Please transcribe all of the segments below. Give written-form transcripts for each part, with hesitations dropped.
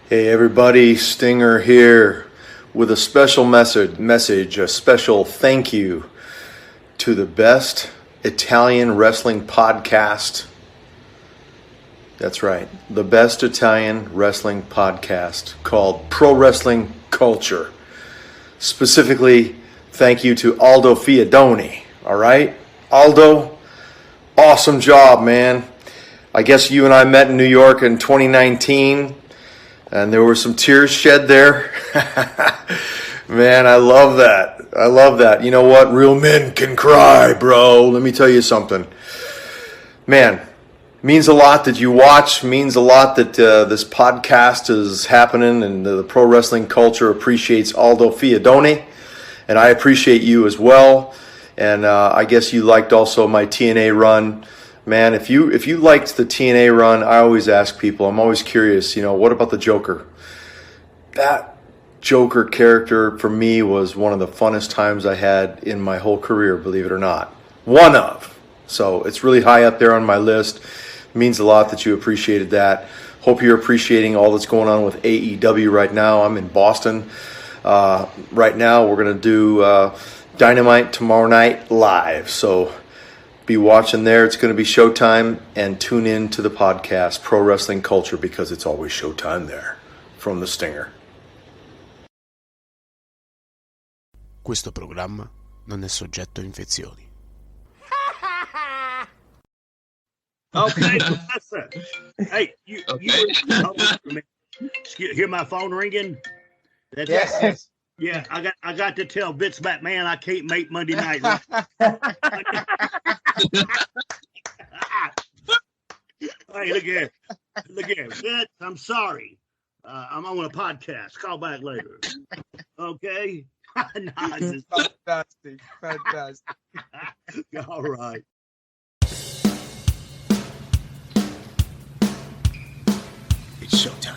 Hey everybody, Stinger here with a special message, a special thank you to the best Italian wrestling podcast. That's right, the best Italian wrestling podcast called Pro Wrestling Culture. Specifically, thank you to Aldo Fiadoni, all right? Aldo, awesome job, man. I guess you and I met in New York in 2019. And there were some tears shed there. Man, I love that. You know what? Real men can cry, bro. Let me tell you something. Man, means a lot that you watch. Means a lot that this podcast is happening. And the pro wrestling culture appreciates Aldo Fiadoni. And I appreciate you as well. And I guess you liked also my TNA run. Man, if you liked the TNA run, I always ask people, I'm always curious, what about the Joker? That Joker character for me was one of the funnest times I had in my whole career, believe it or not. One of. So it's really high up there on my list. It means a lot that you appreciated that. Hope you're appreciating all that's going on with AEW right now. I'm in Boston. Right now we're going to do Dynamite tomorrow night live. So be watching there. It's going to be showtime, and tune in to the podcast Pro Wrestling Culture because it's always showtime there from the Stinger. Questo programma non è soggetto a infezioni. Okay, listen. Hey, you hear my phone ringing? That's Yes. Yeah, I got to tell Vince McMahon I can't make Monday night. Hey, look here, Vince. I'm sorry. I'm on a podcast. Call back later. Okay. Nice. Fantastic. All right. It's showtime.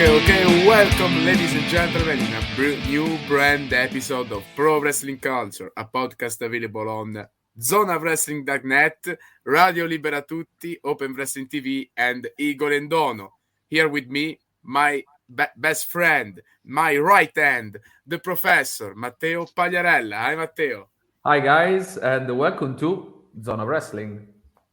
Okay, welcome ladies and gentlemen in a new brand episode of Pro Wrestling Culture, a podcast available on zonawrestling.net, Radio Libera Tutti, Open Wrestling TV, and Eagle and Dono. Here with me, my best friend, my right hand, the professor, Matteo Pagliarella. Hi, Matteo. Hi, guys, and welcome to Zona Wrestling.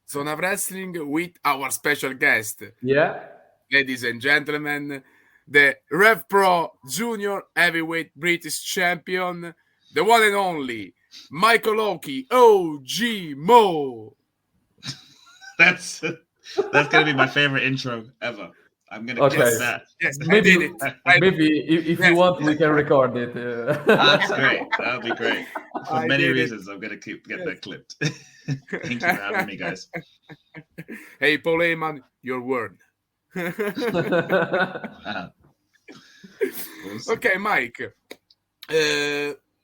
Zona Wrestling with our special guest. Yeah. Ladies and gentlemen, the RevPro Junior Heavyweight British Champion, the one and only Michael Oku, OJMO. That's going to be my favorite intro ever. I'm going to guess that. Yes, maybe, I did it. Maybe if you want, we can record it. That's great. That would be great. For many reasons, I'm going to get that clipped. Thank you for having me, guys. Hey, Paul Heyman, your word. Wow. Awesome. Okay, Mike.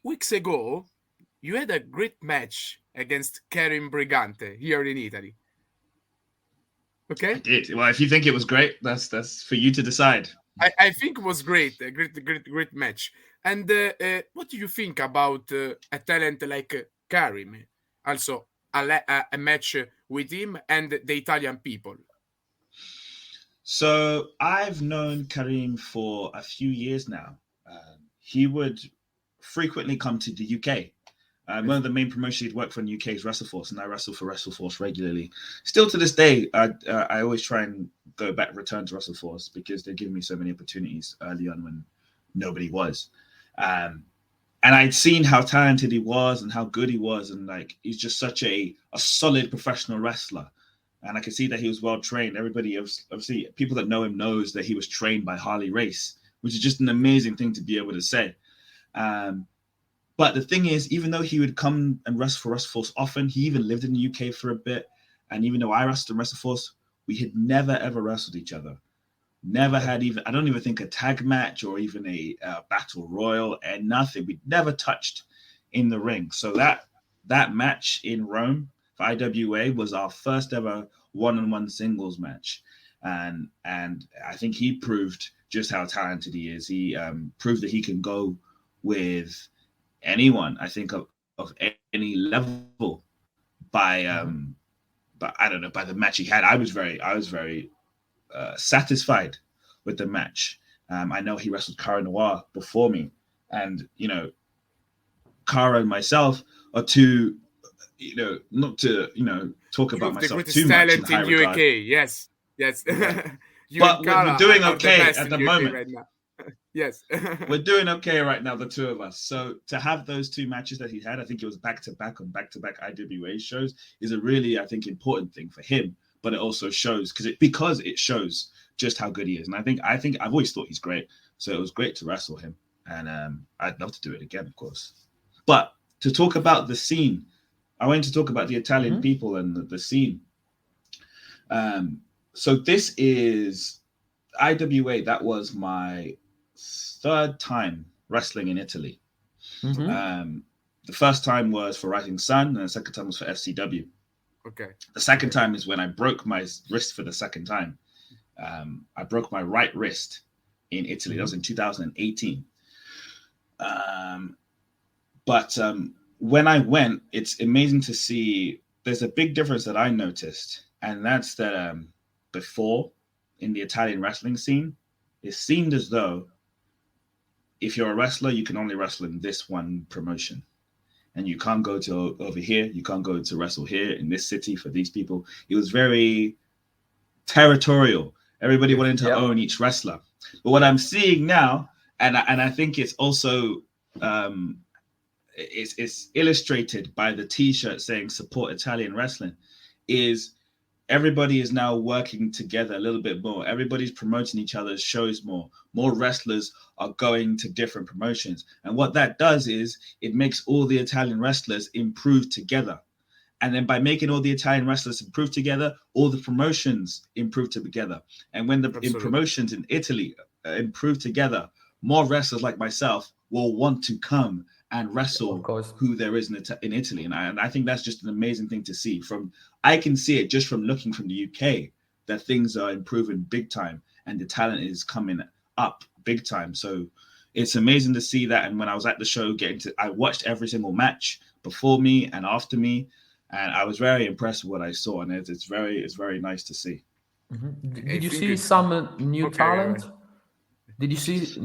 Weeks ago, you had a great match against Karim Brigante here in Italy. Okay? I did. Well, if you think it was great, that's for you to decide. I think it was great. A great match. And what do you think about a talent like Karim? Also, a match with him and the Italian people. So I've known Karim for a few years now. He would frequently come to the UK. One of the main promotions he'd work for in the UK is WrestleForce, and I wrestle for WrestleForce regularly. Still to this day, I always try and return to WrestleForce because they're giving me so many opportunities early on when nobody was. and I'd seen how talented he was and how good he was, and like he's just such a solid professional wrestler. And I could see that he was well trained. Everybody, obviously, people that know him knows that he was trained by Harley Race, which is just an amazing thing to be able to say. But the thing is, even though he would come and wrestle for WrestleForce often, he even lived in the UK for a bit. And even though I wrestled in WrestleForce, we had never ever wrestled each other. Never had I don't even think a tag match or even a battle royal and nothing. We'd never touched in the ring. So that match in Rome for IWA was our first ever one-on-one singles match. And I think he proved just how talented he is. He proved that he can go with anyone, I think, of any level by I don't know, by the match he had. I was very satisfied with the match. I know he wrestled Cara Noir before me, and Cara and myself are two, not to talk about myself too much in high regard. Yes. But we're doing okay at the moment right now. Yes. We're doing okay right now, the two of us. So to have those two matches that he had, I think it was back-to-back on back-to-back IWA shows, is a really, I think, important thing for him. But it also shows because it shows just how good he is. And I think I've always thought he's great. So it was great to wrestle him. And I'd love to do it again, of course. But to talk about the scene, I wanted to talk about the Italian people and the scene. So this is IWA. That was my third time wrestling in Italy. The first time was for Rising Sun, and the second time was for FCW. Okay. The second time is when I broke my wrist for the second time. I broke my right wrist in Italy. That was in 2018. But when I went, it's amazing to see. There's a big difference that I noticed, and that's that before in the Italian wrestling scene, it seemed as though if you're a wrestler, you can only wrestle in this one promotion. And you can't go to over here. You can't go to wrestle here in this city for these people. It was very territorial. Everybody wanted to own each wrestler. But what I'm seeing now, and I think it's also it's illustrated by the T-shirt saying "Support Italian Wrestling," is everybody is now working together a little bit more. Everybody's promoting each other's shows more. More wrestlers are going to different promotions. And what that does is it makes all the Italian wrestlers improve together. And then by making all the Italian wrestlers improve together, all the promotions improve together. And when the promotions in Italy improve together, more wrestlers like myself will want to come and wrestle who there is in Italy. And I think that's just an amazing thing to see. I can see it just from looking from the UK that things are improving big time and the talent is coming up big time. So it's amazing to see that. And when I was at the show, I watched every single match before me and after me, and I was very impressed with what I saw. And it's very nice to see. Did you see some new talent? Did you see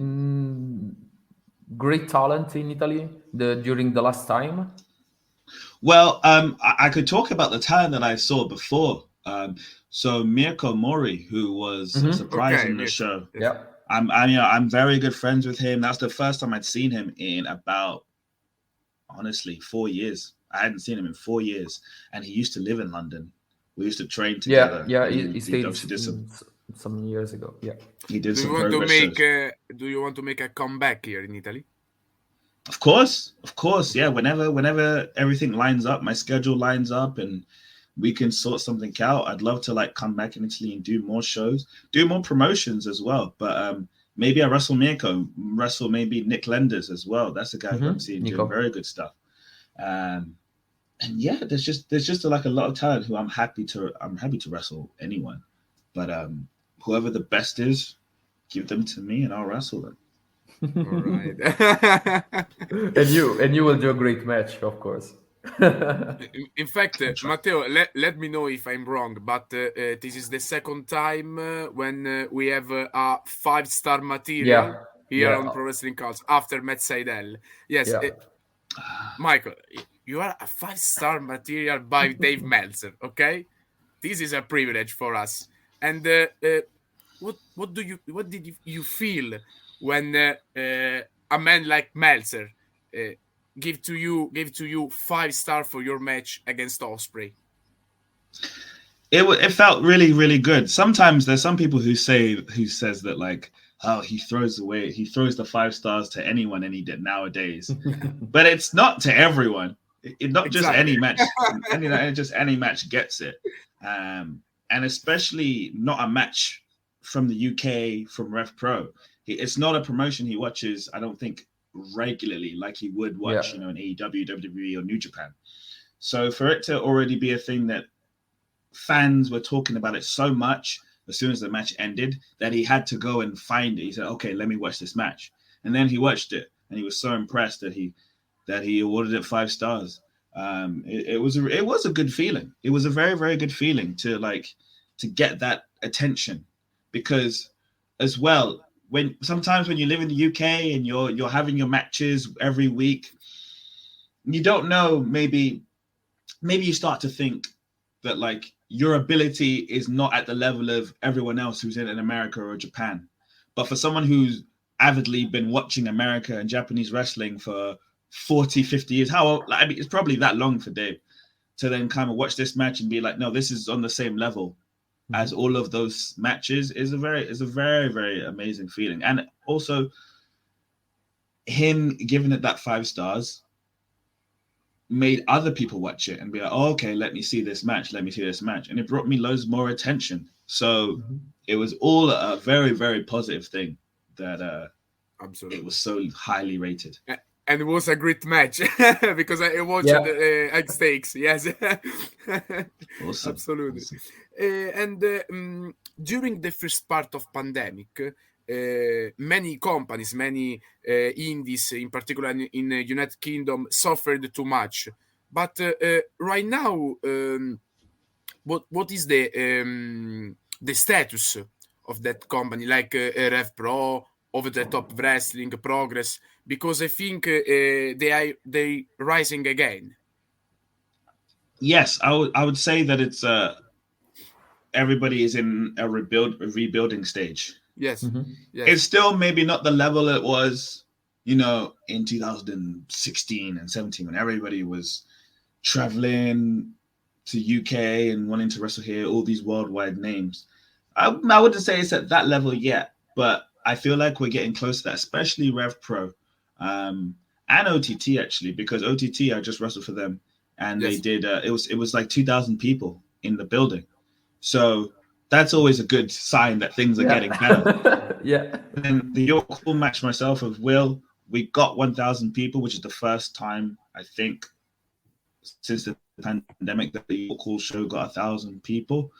great talent in Italy during the last time? Well, I could talk about the talent that I saw before. So Mirko Mori, who was a surprise in the show. Yeah. I'm very good friends with him. That's the first time I'd seen him in about, honestly, 4 years. I hadn't seen him in 4 years, and he used to live in London. We used to train together. Yeah. He stayed some years ago. Yeah. He did some Do you want to make a comeback here in Italy? Of course. Yeah. Whenever everything lines up, my schedule lines up, and we can sort something out. I'd love to come back in Italy and do more shows, do more promotions as well. But maybe I wrestle Mirko, wrestle maybe Nick Lenders as well. That's a guy who I'm seeing doing very good stuff. And yeah, there's just a lot of talent who I'm happy to wrestle anyone. But whoever the best is, give them to me and I'll wrestle them. All right. and you will do a great match, of course. In fact, Matteo, let me know if I'm wrong, but this is the second time when we have a 5-star material here on Pro Wrestling Culture after Matt Seidel. Yes, Michael, you are a 5-star material by Dave Meltzer. Okay, this is a privilege for us. And what did you feel when a man like Meltzer give to you 5-star for your match against Ospreay? It felt really, really good. Sometimes there's some people who says that like, oh, he throws the 5 stars to anyone nowadays, but it's not to everyone. Not just Exactly. any match, just any match gets it, and especially not a match from the UK from RevPro. It's not a promotion he watches, I don't think, regularly like he would watch, in AEW, WWE, or New Japan. So for it to already be a thing that fans were talking about it so much as soon as the match ended that he had to go and find it. He said, okay, let me watch this match. And then he watched it and he was so impressed that he awarded it 5 stars. It was a good feeling. It was a very, very good feeling to get that attention, because as well, sometimes when you live in the UK and you're having your matches every week, you don't know, maybe you start to think that like your ability is not at the level of everyone else who's in America or Japan. But for someone who's avidly been watching America and Japanese wrestling for 40, 50 years, it's probably that long for Dave to then kind of watch this match and be like, no, this is on the same level as all of those matches is a very, very amazing feeling. And also him giving it that 5 stars made other people watch it and be like, oh, okay, let me see this match. And it brought me loads more attention. So it was all a very, very positive thing that absolutely, it was so highly rated. And it was a great match because I watched at stakes. Yes, Awesome. Absolutely. Awesome. And during the first part of pandemic, many companies, many indies, in particular in the United Kingdom, suffered too much. But right now, what is the status of that company, like RevPro, Over the Top Wrestling, Progress? Because I think they rising again. Yes, I would say that it's everybody is in a rebuilding stage. Yes. Yes. It's still maybe not the level it was, in 2016 and 17 when everybody was traveling to UK and wanting to wrestle here, all these worldwide names. I wouldn't say it's at that level yet, but I feel like we're getting close to that, especially RevPro and OTT actually, because OTT, I just wrestled for them, and they did. It was like 2,000 people in the building, so that's always a good sign that things are getting better. And the York Hall match myself with Will, we got 1,000 people, which is the first time I think since the pandemic that the York Hall show got 1,000 people,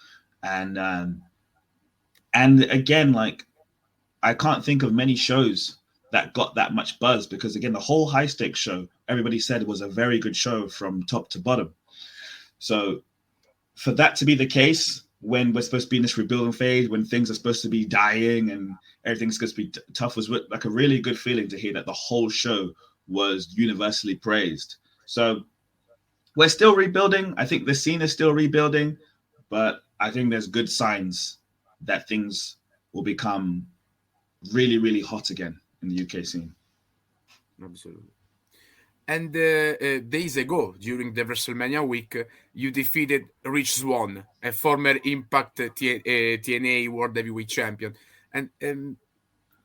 and again, like, I can't think of many shows that got that much buzz, because again, the whole high stakes show, everybody said was a very good show from top to bottom. So for that to be the case when we're supposed to be in this rebuilding phase, when things are supposed to be dying and everything's supposed to be tough, was like a really good feeling to hear that the whole show was universally praised. So we're still rebuilding. I think the scene is still rebuilding, but I think there's good signs that things will become really, really hot again in the UK scene. Absolutely. And days ago, during the WrestleMania week, you defeated Rich Swann, a former Impact TNA World Heavyweight Champion. And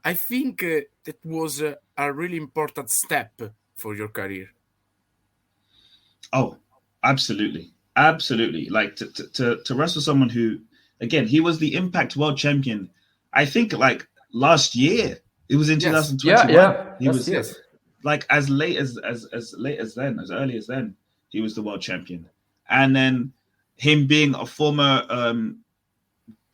I think that was a really important step for your career. Oh, absolutely. Absolutely. Like to wrestle someone who, again, he was the Impact World Champion, I think, like last year. It was in 2021. He was like as early as then, he was the world champion. And then him being a former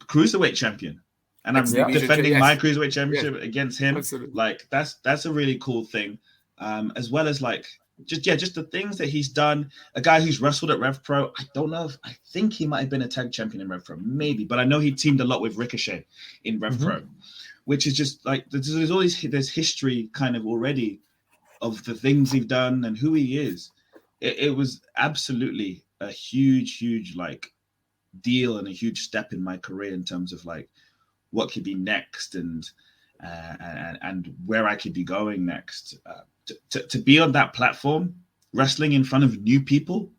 cruiserweight champion. And I'm defending my cruiserweight championship against him. Absolutely. Like that's a really cool thing. As well as like just the things that he's done. A guy who's wrestled at RevPro. I don't know I think he might have been a tag champion in RevPro, maybe, but I know he teamed a lot with Ricochet in RevPro, which is just like there's history kind of already of the things he's done and who he is. It was absolutely a huge like deal and a huge step in my career in terms of like what could be next and where I could be going next. to be on that platform, wrestling in front of new people,